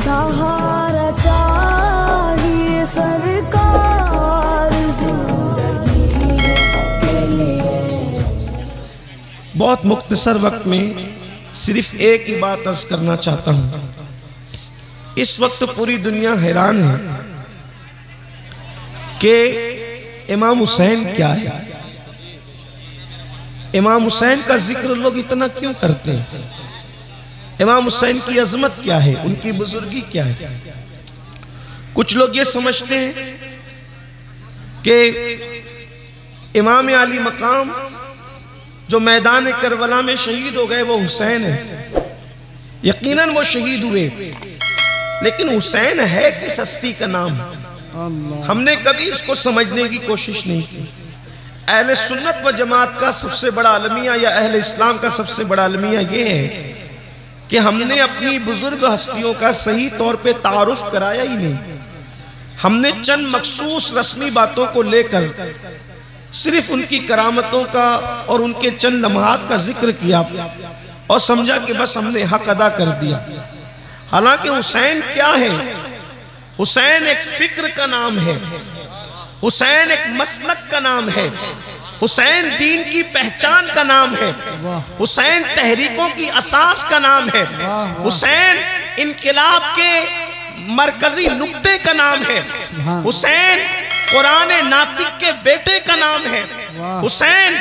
सहारा चाहिए सरकार जिंदगी के लिए। बहुत मुख्तसर वक्त में सिर्फ एक ही बात अर्ज करना चाहता हूं। इस वक्त पूरी दुनिया हैरान है कि इमाम हुसैन क्या है, इमाम हुसैन का जिक्र लोग इतना क्यों करते हैं, इमाम हुसैन की अजमत क्या है, उनकी बुजुर्गी क्या है। कुछ लोग ये समझते हैं कि इमाम अली मकाम जो मैदान करबला में शहीद हो गए वो हुसैन है। यकीनन वो शहीद हुए, लेकिन हुसैन है किस हस्ती का नाम? हमने कभी इसको समझने की कोशिश नहीं की। अहले सुन्नत व जमात का सबसे बड़ा अलमिया या अहले इस्लाम का सबसे बड़ा अलमिया ये है कि हमने अपनी बुजुर्ग हस्तियों का सही तौर पे तारुफ कराया ही नहीं। हमने चंद मखसूस रस्मी बातों को लेकर सिर्फ उनकी करामतों का और उनके चंद लम्हात का जिक्र किया और समझा कि बस हमने हक अदा कर दिया। हालांकि हुसैन क्या है? हुसैन एक फिक्र का नाम है, हुसैन एक मसलक का नाम है, हुसैन दीन की पहचान का नाम है, हुसैन तहरीकों की असास का नाम है, हुसैन इनकिलाब के मरकजी नुक्ते का नाम है, हुसैन कुरान नातिक के बेटे का नाम है, हुसैन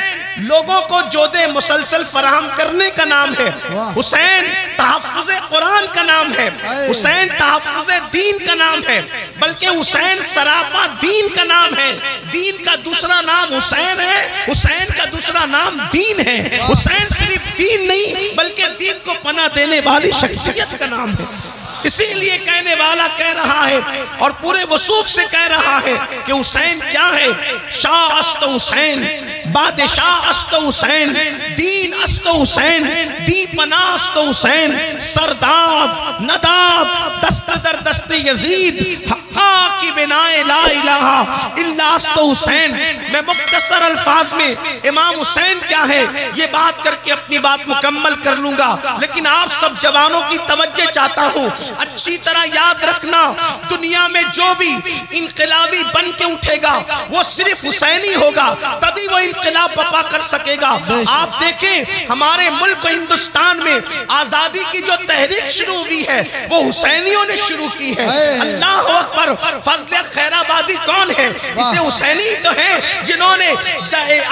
लोगों को जोदे मुसलसल फराहम करने का नाम है, हुसैन तहफ़्फ़ुज़े कुरान का नाम है, हुसैन तहफ़्फ़ुज़े दीन का नाम है, बल्कि हुसैन सरापा दीन का नाम है। दीन का दूसरा नाम हुसैन है, हुसैन का दूसरा नाम दीन है। हुसैन सिर्फ दीन नहीं बल्कि दीन को पनाह देने वाली शख्सियत का नाम है। इसीलिए कहने वाला कह रहा है और पूरे वसूख से कह रहा है कि हुसैन क्या है? शाह अस्त हुसैन, बादशाह अस्त हुसैन, दीन अस्त हुसैन, दीपना अस्त हुसैन, सरदाद नदाद दस्त दर दस्त यजीद हक्का की बिनाए ला इलाहा इल्ला अस्त हुसैन। मैं मुख्तसर अल्फाज में इमाम हुसैन क्या है ये बात करके अपनी बात मुकम्मल कर लूंगा, लेकिन आप सब जवानों की तवज्जो चाहता हूँ। अच्छी तरह याद रखना, दुनिया में जो भी इनकलाबी बन के उठेगा वो सिर्फ हुसैनी होगा, तभी वो इनकलाब बपा कर सकेगा। आप देखें हमारे मुल्क हिंदुस्तान में आजादी की जो तहरीक शुरू हुई है वो हुसैनियों ने शुरू की है। अल्लाह अकबर। फजल खैराबादी कौन है? इसे हुसैनी तो है जिन्होंने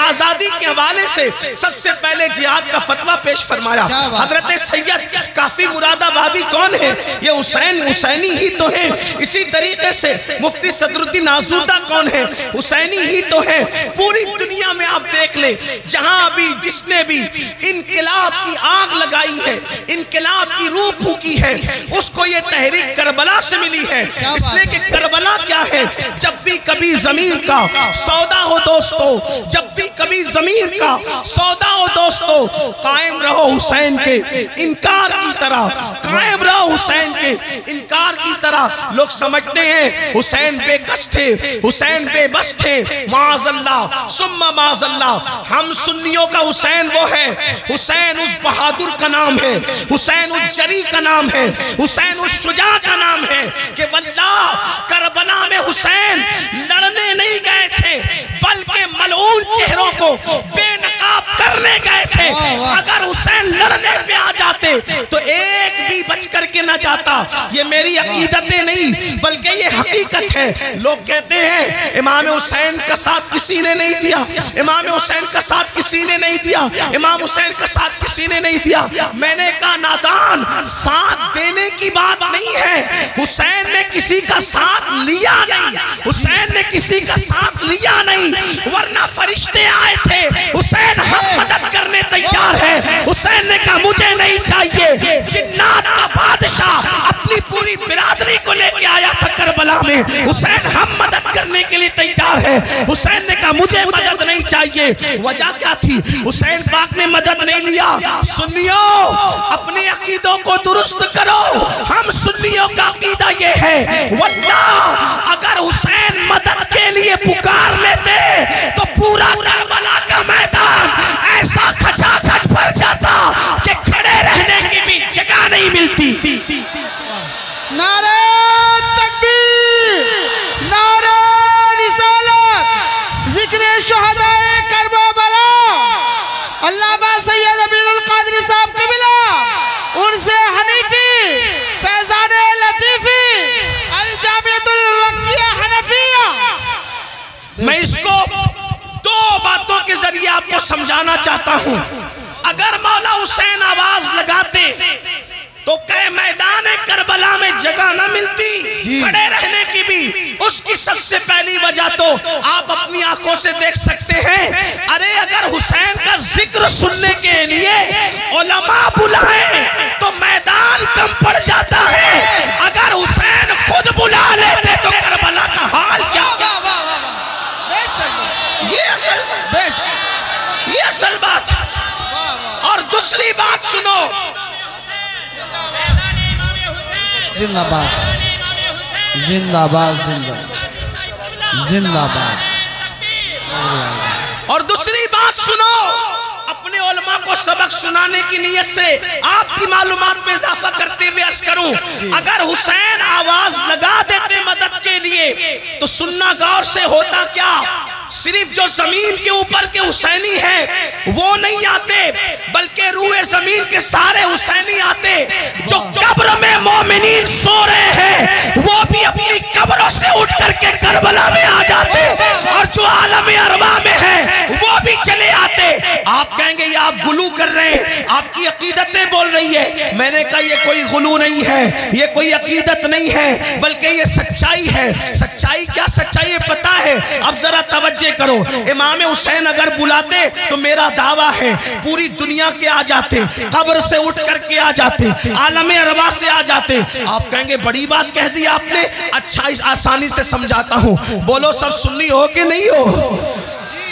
आजादी के हवाले से सबसे पहले जिहाद का फतवा पेश फरमाया। हजरत सैयद काफी मुरादाबादी कौन है? ये हुसैनी ही तो है। इसी तरीके से मुफ्ती सदरुद्दीन आजूदा कौन है? हुसैनी ही तो है। पूरी दुनिया में आप देख ले, जहां भी जिसने भी इनकलाब की आग लगाई है, इनकलाब की रूह फूकी है, उसको ये तहरीक करबला से मिली है। इसलिए कि करबला क्या है? जब भी कभी जमीर का सौदा हो दोस्तों, जब भी कभी जमीर का सौदा हो दोस्तों, कायम रहो हुसैन के इनकार की तरह, कायम रहो हुसैन के इनकार की तरह। लोग समझते हैं हुसैन बेकस थे, हुसैन बेबस थे। माज़अल्लाह सुम्मा माज़अल्लाह। हम सुन्नियों का हुसैन वो है, हुसैन उस बहादुर का नाम है, हुसैन उस जरी का नाम है, हुसैन उस शुजा का नाम है कि वल्लाह करबला में हुसैन लड़ने नहीं गए थे बल्कि मलऊन चेहरों को बेनकाब करने गए थे। अगर हुसैन लड़ने पे आ जाते तो एक भी बच करके ना जाता। ये मेरी अकीदतें नहीं बल्कि ये हकीकत है। लोग कहते हैं इमाम हुसैन का साथ किसी ने नहीं दिया, इमाम हुसैन का साथ किसी ने नहीं दिया, इमाम हुसैन का साथ किसी ने नहीं दिया। मैंने कहा नादान, साथ देने की बात नहीं है, हुसैन ने किसी का साथ लिया नहीं, हुसैन ने किसी का साथ लिया नहीं, वरना फरिश्ते आए थे, हुसैन हम मदद करने तैयार है। हुसैन ने कहा मुझे नहीं चाहिए। जिन्नात का बादशाह अपनी पूरी बिरादरी को लेके आया था करबला में, हुसैन हम मदद करने के लिए तैयार है। हुसैन ने कहा मुझे मदद नहीं चाहिए। वजह क्या थी? हुसैन पाक ने मदद नहीं लिया। सुन्नियों अपने अकीदों को दुरुस्त करो। हम सुन्नियों का अकीदा ये है वल्लाह अगर हुसैन मदद के लिए पुकार लेते तो पूरा करबला का मैदान ऐसा खचाखच भर जाता कि खड़े रहने की भी जगह नहीं मिलती। नारे तकबीर, नारे रिसालत, जिक्र शहदाए करबला। अल्लामा सैयद अमीरुल कादरी साहब कबिला, उनसे हनीफी, फैजान लतीफी, अल जामियतुल वक्किया हनफिया। मैं इसको दो बातों के जरिए आपको समझाना चाहता हूं। अगर मौला हुसैन आवाज लगाते तो कहे मैदान करबला में जगह न मिलती खड़े रहने की भी। उसकी सबसे पहली वजह तो आप अपनी आंखों से देख सकते हैं। अरे अगर हुसैन का जिक्र सुनने के लिए उलमा बुलाए तो मैदान कम पड़ जाता है। अगर हुसैन खुद बुला लेते तो करबला का हाल क्या? ये असल बात। और दूसरी बात सुनो, जिंदाबाद जिंदाबाद जिंदाबाद। और दूसरी बात सुनो, अपने उलमा को सबक सुनाने की नियत से आपकी मालूमात में इजाफा करते हुए अर्ज करूं, अगर हुसैन आवाज लगा देते मदद के लिए तो सुनना गौर से होता क्या? सिर्फ जो जमीन के ऊपर के हुसैनी हैं वो नहीं आते, बल्कि रूए जमीन के सारे हुसैनी आते। जो कब्र में मोमिनीन सो रहे हैं वो भी अपनी कब्रों से उठ करके करबला में आ जाते, और जो आलम अरवा में है वो भी चले आते। आप कहेंगे ये आप गुलू कर रहे हैं, आपकी अकीदतें बोल रही है। मैंने कहा ये कोई गुलू नहीं है, ये कोई अकीदत नहीं है, बल्कि ये सच्चाई है। सच्चाई क्या? सच्चाई है पता है। अब जरा तवज्जो करो, इमाम हुसैन अगर बुलाते तो मेरा दावा है पूरी दुनिया के आ जाते, कब्र से उठ करके आ जाते, आलम अरवा से आ जाते। आप कहेंगे बड़ी बात कह दी आपने। अच्छा, इस आसानी से समझाता हूं। बोलो सब सुन्नी हो कि नहीं हो?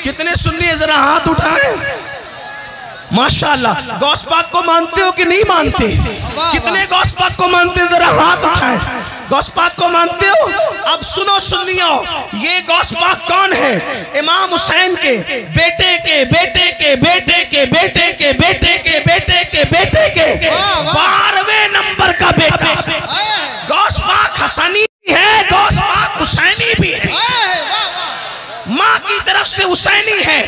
कितने सुन्नी है जरा हाथ उठाएं। माशाअल्लाह। गौस पाक को मानते हो कि नहीं मानते? कितने गौस पाक को मानते जरा हाथ उठाएं। गौस पाक को मानते हो? अब सुनो सुन्नियों, ये गौस पाक कौन है? इमाम हुसैन के बेटे के बेटे के बेटे के बेटे के बेटे के बेटे के बेटे के 12वें नंबर का बेटा। गौस पाक हसनी है, गौस पाक हुसैनी भी है। माँ की तरफ से हुसैनी है,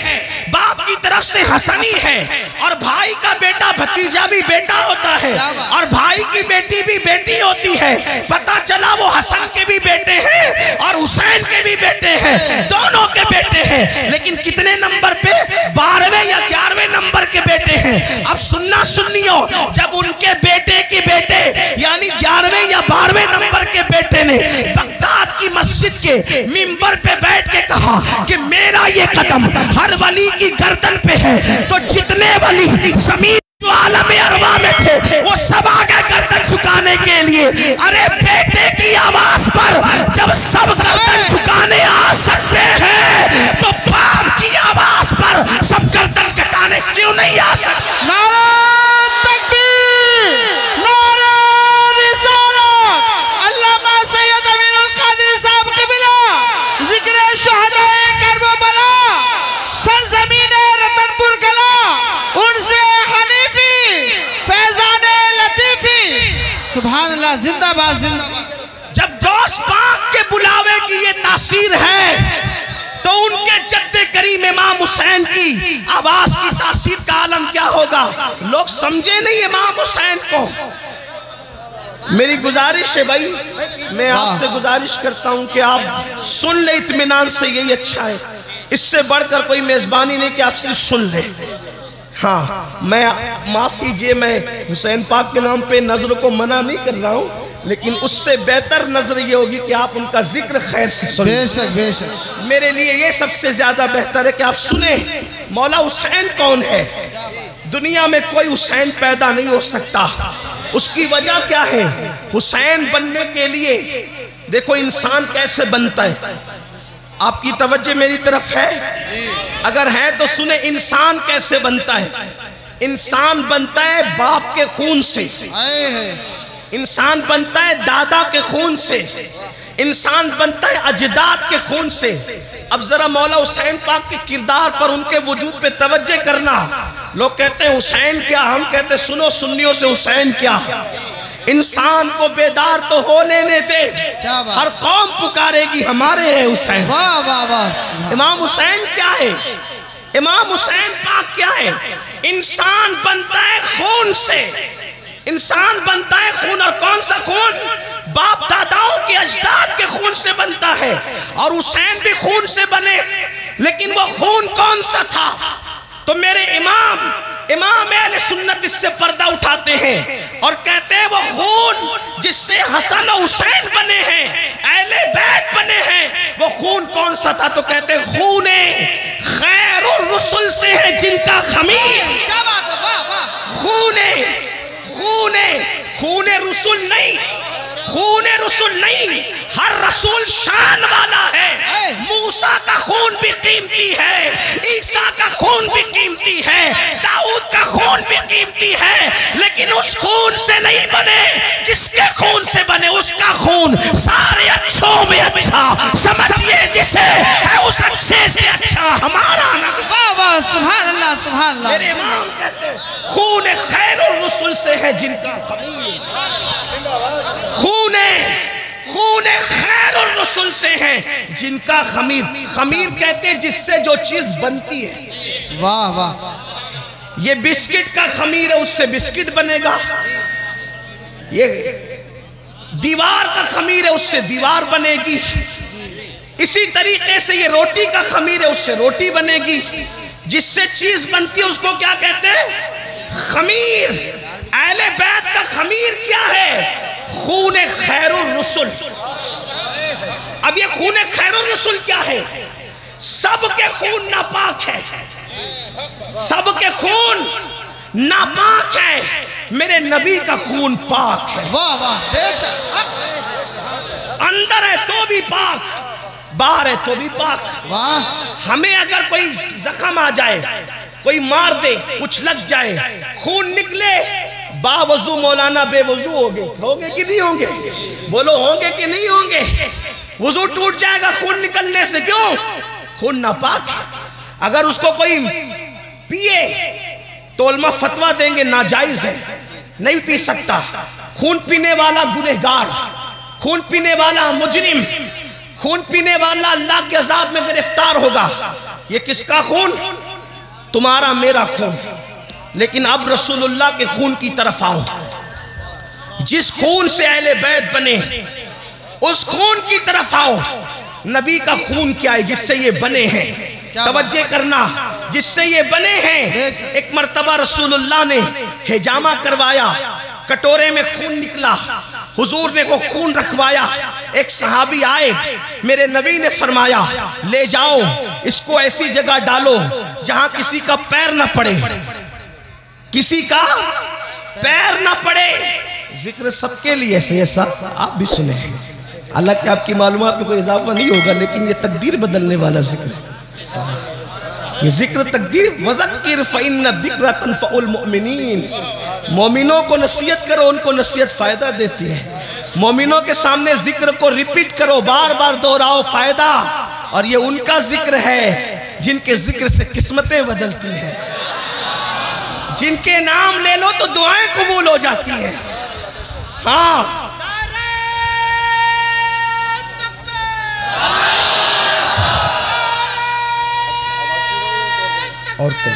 बाप की तरफ से हसनी है, और भाई का बेटा भतीजा भी बेटा होता है, और भाई की बेटी भी बेटी होती है। पता चला वो हसन के भी बेटे हैं और हुसैन के भी बेटे हैं, दोनों के बेटे हैं। लेकिन कितने नंबर पे? 12वें या 11वें नंबर के बेटे हैं। अब सुनना सुन्नियों, जब उनके बेटे के बेटे यानी 11वें या 12वें नंबर के बेटे ने बगदाद की मस्जिद के मिंबर पे बैठ के कहा कि मेरा ये कदम हर वली की गर्दन पे है, तो जितने वली जमीन जो आलम अरवा में थे वो सब आगे गर्दन झुकाने के लिए। अरे बेटे की आवाज पर जब सब गर्दन झुकाने आ सकते हैं तो बाप की आवाज पर सब गर्दन कटाने क्यों नहीं आ सकते? नारे तकबीर, नारे रिसालत। अल्लामा सैयद अमीरुल कादरी साहब कबिला, जिक्र शहदाए करबला, सरजमीन रतनपुर कला, उनसे हनीफी, फैजान लतीफी। सुभान अल्लाह, जिंदाबाद जिंदाबाद। जब गौस पाक के बुलावे की ये तासीर है तो उनके जद्दे करीम इमाम हुसैन की आवाज की तासीर का आलम क्या होगा? लोग समझे नहीं इमाम हुसैन को। मेरी गुजारिश है भाई, मैं आपसे गुजारिश करता हूं कि आप सुन ले इत्मीनान से, यही अच्छा है। इससे बढ़कर कोई मेजबानी नहीं कि आप सिर्फ सुन ले। हाँ, मैं माफ कीजिए, मैं हुसैन पाक के नाम पे नजर को मना नहीं कर रहा हूँ, लेकिन उससे बेहतर नजर ये होगी कि आप उनका जिक्र खैर से सुने। बेशक बेशक। मेरे लिए ये सबसे ज्यादा बेहतर है कि आप सुने मौला हुसैन कौन है। दुनिया में कोई हुसैन पैदा नहीं हो सकता। उसकी वजह क्या है? हुसैन बनने के लिए देखो इंसान कैसे बनता है। आपकी तवज्जो मेरी तरफ है? अगर है तो सुने, इंसान कैसे बनता है। इंसान बनता है बाप के खून से, इंसान बनता है दादा के खून से, इंसान बनता है अजदाद के खून से। अब जरा मौला हुसैन पाक के किरदार पर, उनके वजूद पे तवज्जो करना। लोग कहते हैं हुसैन क्या, हम कहते हैं सुनो सुन्नियों से हुसैन क्या। इंसान को बेदार तो हो लेने दे, क्या बात। हर कौम पुकारेगी हमारे है हुसैन। वाह वाह वाह। इमाम हुसैन क्या है? इमाम हुसैन पाक क्या है? इंसान बनता है खून से, इंसान बनता है खून, और कौन सा खून? बाप दादाओं के अजदाद के खून से बनता है। और हुसैन भी खून से बने, लेकिन वो खून कौन सा था? तो मेरे इमाम अहले सुन्नत इससे पर्दा उठाते हैं और कहते हैं वो खून जिससे हसन और हुसैन बने हैं, अहले बैत बने हैं, वो खून कौन सा था? तो कहते हैं खूने खैरुर रसूल से है जिनका खमीर। क्या बात है, वाह वाह। खूने खूने खूने रसूल नहीं, खूने रसूल नहीं, हर रसूल शान वाला है। मूसा का खून भी कीमती है, ईसा का खून भी कीमती है, दाऊद का खून भी कीमती है, लेकिन उस खून से नहीं बने। किसके खून से बने? उसका खून सारे अच्छों में अच्छा, समझिए जिसे है उस अच्छे से अच्छा हमारा ना। वाह वाह, सुभान अल्लाह सुभान अल्लाह। मेरे इमाम कहते हैं खून खैरुर रसूल से है जिनका खमीर। खूने खैरुर रसूल से है जिनका खमीर। खमीर कहते हैं जिससे जो चीज बनती है। वाह वाह। ये बिस्किट का खमीर है, उससे बिस्किट बनेगा। ये दीवार का खमीर है, उससे दीवार बनेगी। इसी तरीके से ये रोटी का खमीर है, उससे रोटी बनेगी। जिससे चीज बनती है उसको क्या कहते हैं? खमीर। अहले बैत का खमीर क्या है? खूने खैरुर रसूल। अब ये खूने खैरुर रसूल क्या है? सबके खून नापाक है, सबके खून नापाक है, मेरे नबी का खून पाक है। वाह वाह, बेशक। अंदर है तो भी पाक, बाहर है तो भी पाक। वाह। हमें अगर कोई जख्म आ जाए, कोई मार दे, कुछ लग जाए, खून निकले, बावजू मौलाना बेवजू होंगे कि नहीं होंगे? बोलो होंगे कि नहीं होंगे? वजू टूट जाएगा खून निकलने से। क्यों? खून नापाक। अगर उसको कोई पिए तो उलमा फतवा देंगे नाजायज है, नहीं पी सकता। खून पीने वाला गुनहगार, खून पीने वाला मुजरिम, खून पीने वाला अल्लाह के अज़ाब में गिरफ्तार होगा। ये किसका खून? तुम्हारा मेरा खून। लेकिन अब रसूलुल्लाह के खून की तरफ आओ। जिस खून से अहले बैत बने उस खून की तरफ आओ। नबी का खून क्या है जिससे ये बने हैं? तवज्जो करना, जिससे ये बने हैं। एक मर्तबा रसूलुल्लाह ने हिजामा करवाया, कटोरे में खून निकला, हुजूर ने वो खून रखवाया। एक सहाबी आए, मेरे नबी ने फरमाया ले जाओ, इसको ऐसी जगह डालो जहां किसी का पैर ना पड़े, किसी का पैर ना पड़े। जिक्र सबके लिए से ऐसा आप भी सुने। हालांकि आपकी मालूमात में कोई इजाफा नहीं होगा, लेकिन ये तकदीर बदलने वाला जिक्र है। ये जिक्र तकदीर वज़क्किर फ़इन्न ज़िक्रा तनफ़उल मुमिनीन। मोमिनों को नसीहत करो, उनको नसीहत फ़ायदा देती है। मोमिनों के सामने जिक्र को रिपीट करो, बार बार दोहराओ, फ़ायदा। और ये उनका जिक्र है जिनके जिक्र से किस्मतें बदलती हैं। जिनके नाम ले लो तो दुआएं कबूल हो जाती है। हाँ, और क्या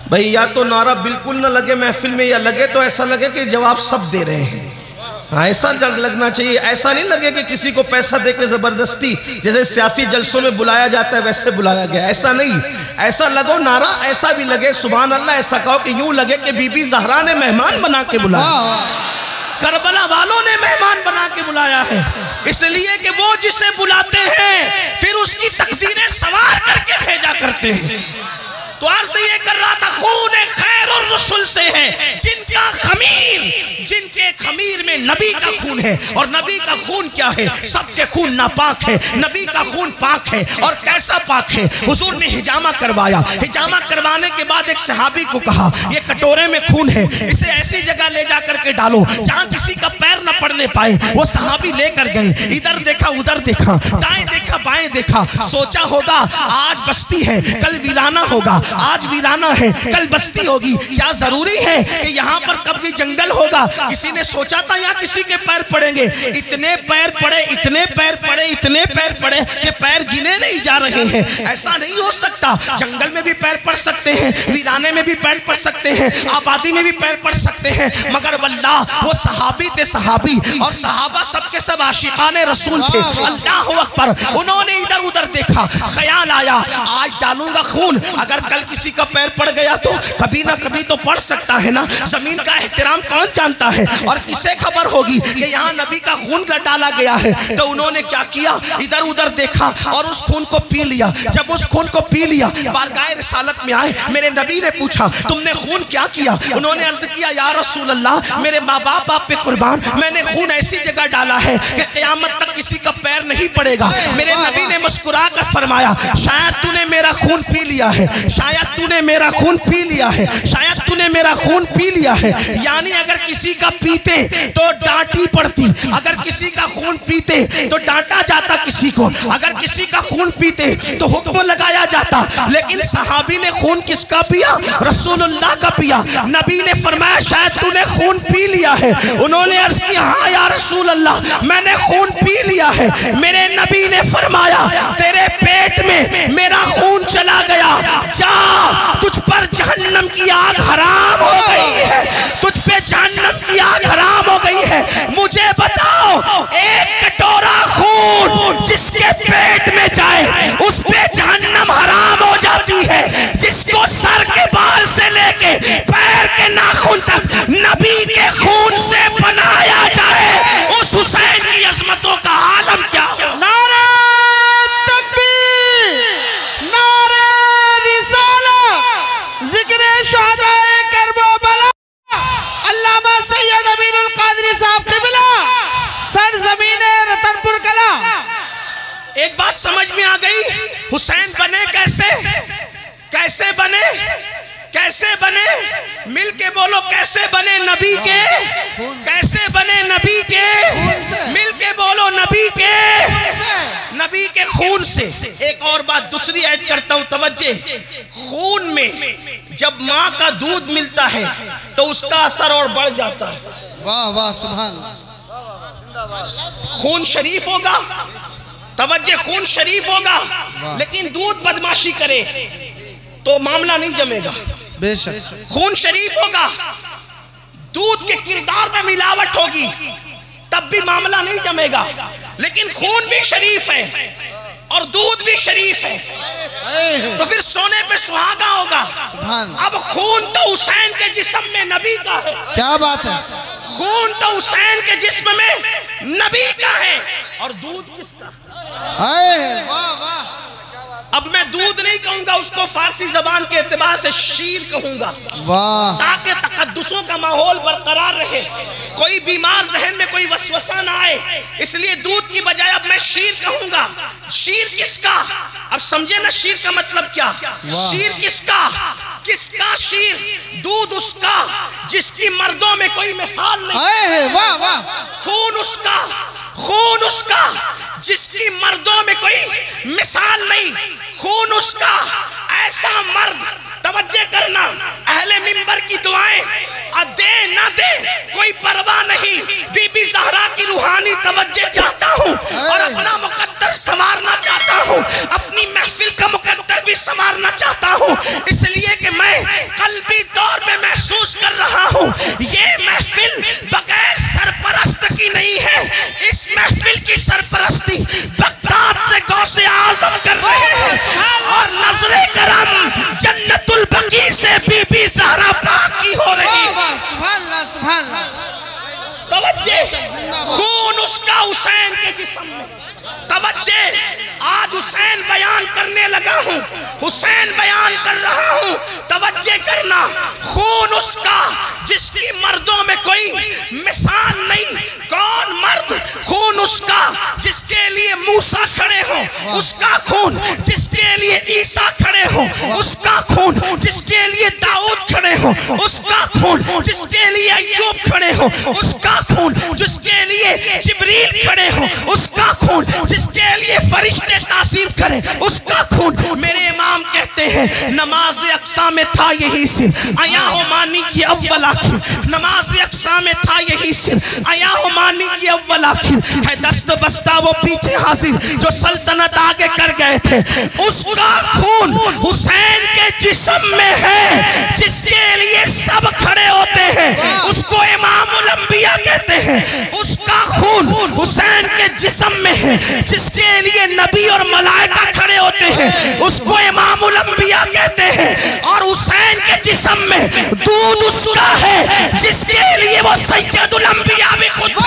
भाई, या तो नारा बिल्कुल ना लगे महफिल में, या लगे तो ऐसा लगे कि जवाब सब दे रहे हैं। हाँ, ऐसा लगना चाहिए। ऐसा नहीं लगे कि किसी को पैसा देके जबरदस्ती जैसे सियासी जलसों में बुलाया जाता है वैसे बुलाया गया, ऐसा नहीं। ऐसा लगो नारा ऐसा भी लगे सुभान अल्लाह, ऐसा कहो कि यूं लगे कि बीबी ज़हरा ने मेहमान बना के बुलाया, करबला वालों ने मेहमान बना के बुलाया है। इसलिए कि वो जिसे बुलाते हैं फिर उसकी तकदीरें सवार करके भेजा करते हैं। तो अर्ज ये कर रहा था खून खैर और रसूल से है जिनका जिनके खमीर में नबी का खून है। और नबी का खून क्या है? सबके खून नापाक है, नबी का खून पाक है। और कैसा पाक है? हुजूर ने हिजामा करवाया, हिजामा करवाने के बाद एक सहाबी को कहा ये कटोरे में खून है, इसे ऐसी जगह ले जा करके डालो जहां किसी का पैर न पड़ने पाए। वो सहाबी लेकर गए, इधर देखा उधर देखा, दाएं देखा बाएं देखा, सोचा होगा आज बस्ती है कल वीराना होगा, आज वीराना है कल बस्ती होगी, क्या जरूरी है कि यहाँ पर कभी जंगल होगा? किसी ने सोचा था यहाँ किसी के पैर पड़ेंगे? इतने पैर पड़े, इतने पैर पड़े, इतने पैर पड़े कि पैर गिने नहीं जा रहे हैं। ऐसा नहीं हो सकता, जंगल में भी पैर पड़ सकते हैं, वीराने में भी पैर पड़ सकते हैं, आबादी में भी पैर पड़ सकते हैं। मगर वल्लाह वो सहाबी थे, सहाबी, और सहाबा सबके सब आशिकाने रसूल थे। अल्लाह अकबर। उन्होंने इधर उधर देखा, ख्याल आया आज डालूंगा खून, अगर कल किसी का पैर पड़ गया तो कभी ना कभी तो पड़ सकता है ना। जमीन का एहतराम कौन जानता है, और किसे खबर होगी कि यहाँ नबी का खून डाला गया है। तो उन्होंने क्या किया, इधर उधर देखा और उस खून को पी लिया। जब उस खून को पी लिया, बारगाह रिसालत में आए, मेरे नबी ने पूछा तुमने खून क्या किया? उन्होंने अर्ज किया या रसूल अल्लाह, मेरे माँ बाप आप पे कुर्बान, मैंने खून ऐसी जगह डाला है कि क़यामत तक किसी का पैर नहीं पड़ेगा। मेरे नबी ने मुस्कुरा कर फरमाया शायद तूने मेरा खून पी लिया है, शायद तूने मेरा खून पी लिया है, शायद तूने मेरा खून पी लिया है। यानी अगर किसी का पीते तो डांटी पड़ती, अगर किसी का खून पीते तो डांटा जाता किसी को, अगर किसी का खून पीते तो हुक्म लगाया जाता। लेकिन सहाबी ने खून किसका पिया? रसूलुल्लाह का पिया। नबी ने फरमाया शायद तूने खून पी लिया है। उन्होंने अर्ज किया हाँ या रसूल अल्लाह मैंने खून पी लिया है। मेरे नबी ने फरमाया तेरे पेट में मेरा खून चला गया, जा तुझ पर जहन्नम की आग हराम हो गई है, तुझ पे जहन्नम की आग हराम हो गई है। मुझे बताओ एक कटोरा खून जिसके पेट में जाए उस पे जहन्नम हराम हो जाती है। जिसको सर के बाल से लेके पैर के नाखून तक नबी के खून से बनाया जाए, उस हुसैन की अजमतों का आलम क्या हो। नारे तकबीर, नारे रिसालत, जिक्र शुहदाए करबला, अल्लामा सैयद अमीनुल कादरी साहब क़िबला, सरज़मीने रतनपुर कला। एक बात समझ में आ गई, हुसैन बने कैसे? कैसे बने? कैसे बने? मिल के बोलो कैसे बने नबी के? कैसे बने नबी के? मिल के बोलो नबी के, नबी के खून से। एक और बात दूसरी ऐड करता हूं, तवज्जे। खून में जब माँ का दूध मिलता है तो उसका असर और बढ़ जाता है। वाह वाह सुभान। खून शरीफ होगा, तवज्जे, खून शरीफ होगा, लेकिन दूध बदमाशी करे तो मामला नहीं जमेगा। बेशक खून शरीफ होगा, दूध के किरदार में मिलावट होगी तब भी मामला नहीं जमेगा। लेकिन खून भी शरीफ है और दूध भी शरीफ है तो फिर सोने पे सुहागा होगा। अब खून तो हुसैन के जिस्म में नबी का है। क्या बात है। खून तो हुसैन के जिस्म में नबी का है और दूध किसका? वाह वाह। अब मैं दूध नहीं कहूंगा, उसको फारसी जबान के एतबार से शीर कहूंगा, ताकि तकद्दुसों का माहौल बरकरार रहे, कोई बीमार जहन में कोई वसवसा ना आए। इसलिए दूध की बजाय अब मैं शीर कहूंगा। शीर किसका? अब समझे ना शीर का मतलब क्या? शीर किसका? किसका शीर? दूध उसका जिसकी मर्दों में कोई मिसाल नहीं। वाह वाह। खून उसका, खून उसका जिसकी मर्दों में कोई मिसाल नहीं। खून उसका ऐसा मर्द, तवज्जे करना, अहले मिंबर की दुआएं दे ना दे कोई परवाह नहीं। बीबी ज़हरा की रूहानी तवज्जे चाहता हूँ और अपना मुकद्दर संवारना चाहता हूँ, अपनी महफिल का मुकद्दर भी संवारना चाहता हूँ। इसलिए कि मैं कल्बी तौर पे महसूस कर रहा हूँ ये महफिल बगैर सरपरस्त की नहीं है। इस महफिल की सरपरस्ती बगदाद से गौसे आजम कर रहे हैं और नजरे करम जन्नतुल बकी से बीबी ज़हरा पाक की हो रही है। तवज्जे, खून उसका हुसैन के जिस्म में। तवज्जे, आज हुसैन बयान करने लगा हूं, हुसैन बयान कर रहा हूं, तवज्जो करना। खून उसका जिसकी मर्दों में कोई मिसाल नहीं। कौन मर्द? खून उसका जिसके लिए मूसा खड़े हो, उसका खून जिसके लिए ईसा खड़े हो, उसका खून जिसके लिए दाऊद खड़े हो, उसका खून जिसके लिए अय्यूब खड़े हो, उसका खून जिसके लिए जिब्रील खड़े हो, उसका खून जिसके लिए फरिश्ते तासीम करें, उसका खून। मेरे इमाम कहते हैं नमाज अक्सा में था यही सिर, आया हो मानी ये अव्वल आखिर। नमाज अक्सा में था यही सिर, आया हो मानी ये अव्वल आखिर। है दस्त बस्ता वो पीछे हाजिर जो सल्तनत आगे कर गए थे। उसका खून हुसैन के जिस्म में है जिसके लिए सब खड़े होते हैं, उसको इमामुल अंबिया कहते हैं। उसका खून हुसैन के जिस्म में है जिसके लिए नबी और मलाइका खड़े होते हैं, उसको इमामुल अंबिया कहते हैं। और हुसैन के जिस्म में दूध उसका है जिसके लिए वो सैयदुल अंबिया भी खुद